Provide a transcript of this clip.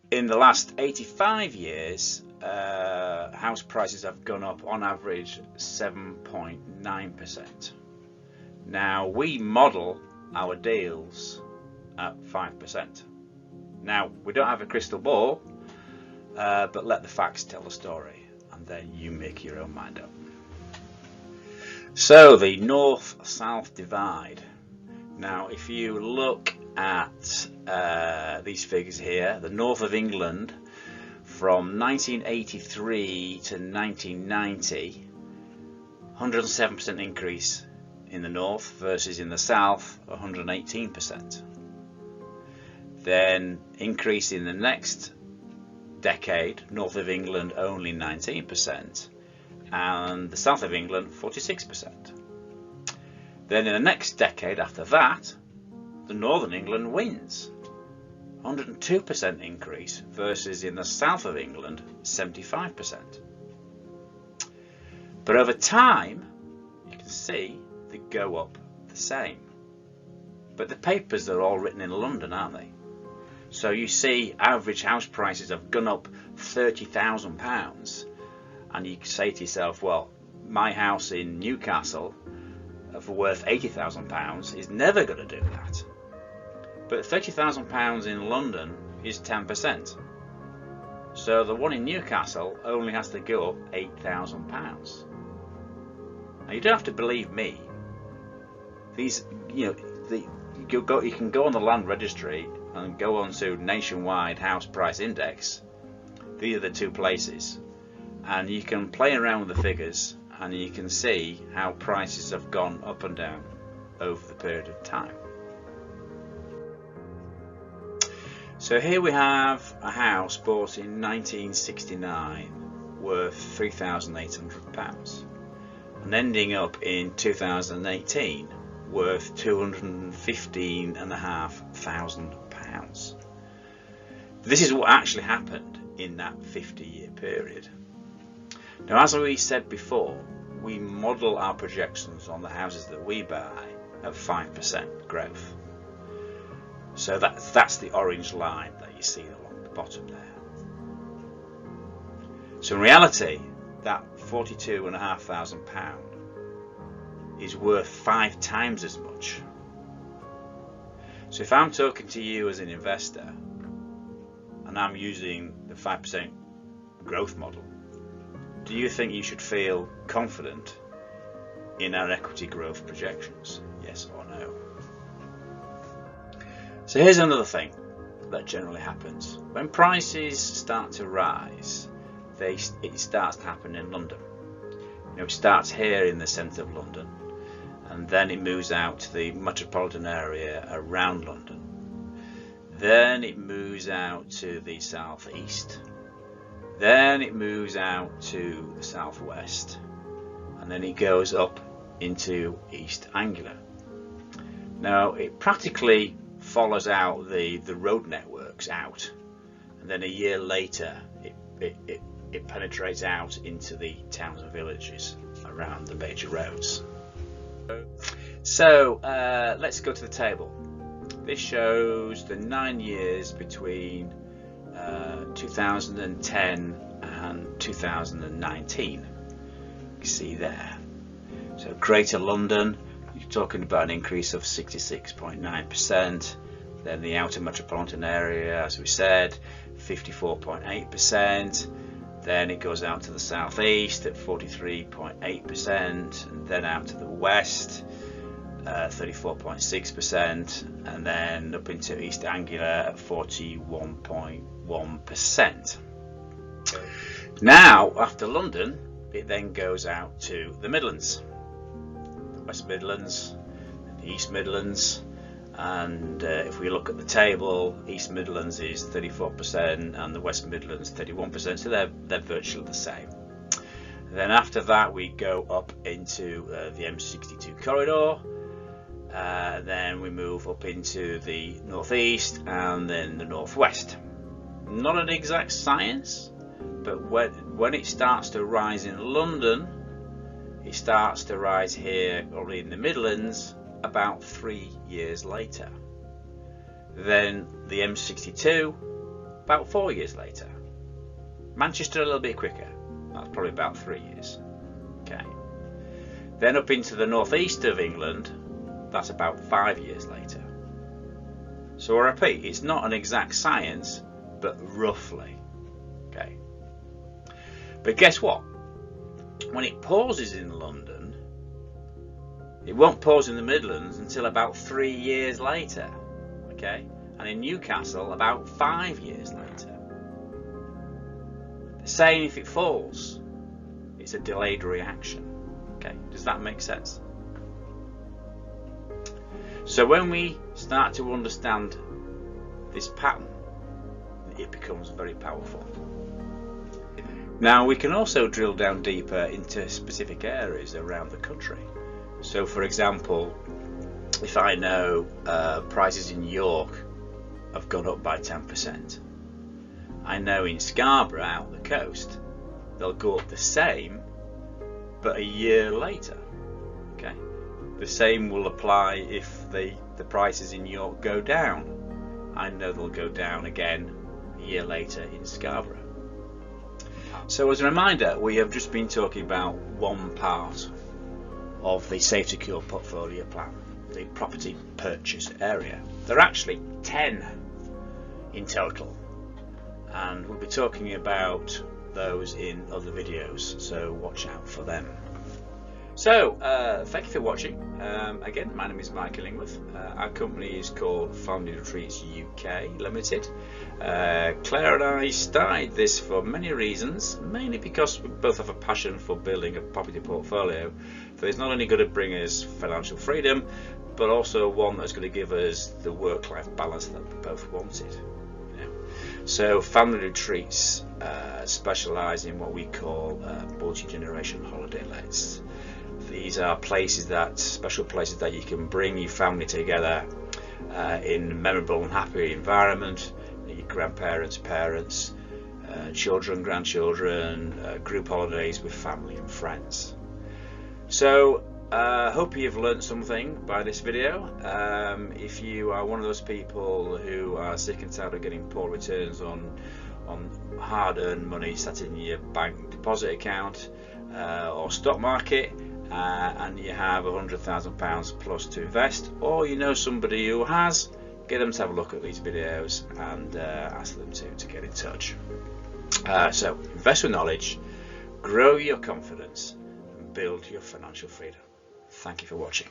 In the last 85 years, house prices have gone up on average 7.9%. Now we model our deals at 5%. Now we don't have a crystal ball, but let the facts tell the story, and then you make your own mind up. So the north-south divide. Now if you look at these figures here, the north of England from 1983 to 1990, 107% increase in the north versus in the south 118%. Then increase in the next decade, north of England only 19% and the south of England 46%. Then in the next decade after that, the northern England wins, 102% increase versus in the south of England 75%. But over time you can see they go up the same. But the papers are all written in London, aren't they? So you see average house prices have gone up £30,000 and you say to yourself, well, my house in Newcastle for worth £80,000 is never going to do that. But £30,000 in London is 10%. So the one in Newcastle only has to go up £8,000. Now you don't have to believe me. These, you can go on the land registry and go on to Nationwide House Price Index. These are the two places, and you can play around with the figures and you can see how prices have gone up and down over the period of time. So here we have a house bought in 1969 worth £3,800 and ending up in 2018 worth £215,500. This is what actually happened in that 50-year period. Now, as we said before, we model our projections on the houses that we buy at 5% growth. So that's the orange line that you see along the bottom there. So in reality, that £42,500 is worth 5 times as much. So if I'm talking to you as an investor and I'm using the 5% growth model, do you think you should feel confident in our equity growth projections? Yes or no? So here's another thing that generally happens. When prices start to rise, it starts to happen in London. It starts here in the centre of London, and then it moves out to the metropolitan area around London. Then it moves out to the southeast. Then it moves out to the southwest, and then it goes up into East Anglia. Now it practically follows out the road networks out, and then a year later it penetrates out into the towns and villages around the major roads. So let's go to the table. This shows the 9 years between 2010 and 2019. You can see there. So Greater London, you're talking about an increase of 66.9%. Then the outer metropolitan area, as we said, 54.8%. Then it goes out to the southeast at 43.8%, and then out to the west, 34.6%, and then up into East Anglia at 41.1%. Now, after London, it then goes out to the Midlands, the West Midlands, the East Midlands, and if we look at the table, East Midlands is 34% and the West Midlands 31%, so they're virtually the same. Then after that we go up into the M62 corridor, then we move up into the northeast and then the northwest. Not an exact science, but when it starts to rise in London, it starts to rise here or in the Midlands about 3 years later. Then the M62 about 4 years later. Manchester a little bit quicker, that's probably about 3 years. Okay. Then up into the northeast of England, that's about 5 years later. So I repeat, it's not an exact science, but roughly. Okay. But guess what? When it pauses in London, it won't pause in the Midlands until about 3 years later. Okay. And in Newcastle, about 5 years later. The same if it falls. It's a delayed reaction. Okay, does that make sense? So when we start to understand this pattern, it becomes very powerful. Now we can also drill down deeper into specific areas around the country. So for example, if I know prices in York have gone up by 10%, I know in Scarborough out the coast they'll go up the same, but a year later. Okay, the same will apply if the prices in York go down. I know they'll go down again a year later in Scarborough. So as a reminder, we have just been talking about one part of the Safe Secure portfolio plan, the property purchase area. There are actually 10 in total, and we'll be talking about those in other videos, so watch out for them. So thank you for watching. Again, my name is Michael Ingworth. Our company is called Family Retreats UK Limited. Claire and I started this for many reasons, mainly because we both have a passion for building a property portfolio that is not only going to bring us financial freedom, but also one that's going to give us the work-life balance that we both wanted. So Family Retreats specialise in what we call multi-generation holiday lets. These are special places that you can bring your family together in a memorable and happy environment. Your grandparents, parents, children, grandchildren, group holidays with family and friends. So hope you've learned something by this video. If you are one of those people who are sick and tired of getting poor returns on hard-earned money sat in your bank deposit account or stock market, and you have £100,000 plus to invest, or you know somebody who has, get them to have a look at these videos and ask them to get in touch. So invest with knowledge, grow your confidence, and build your financial freedom. Thank you for watching.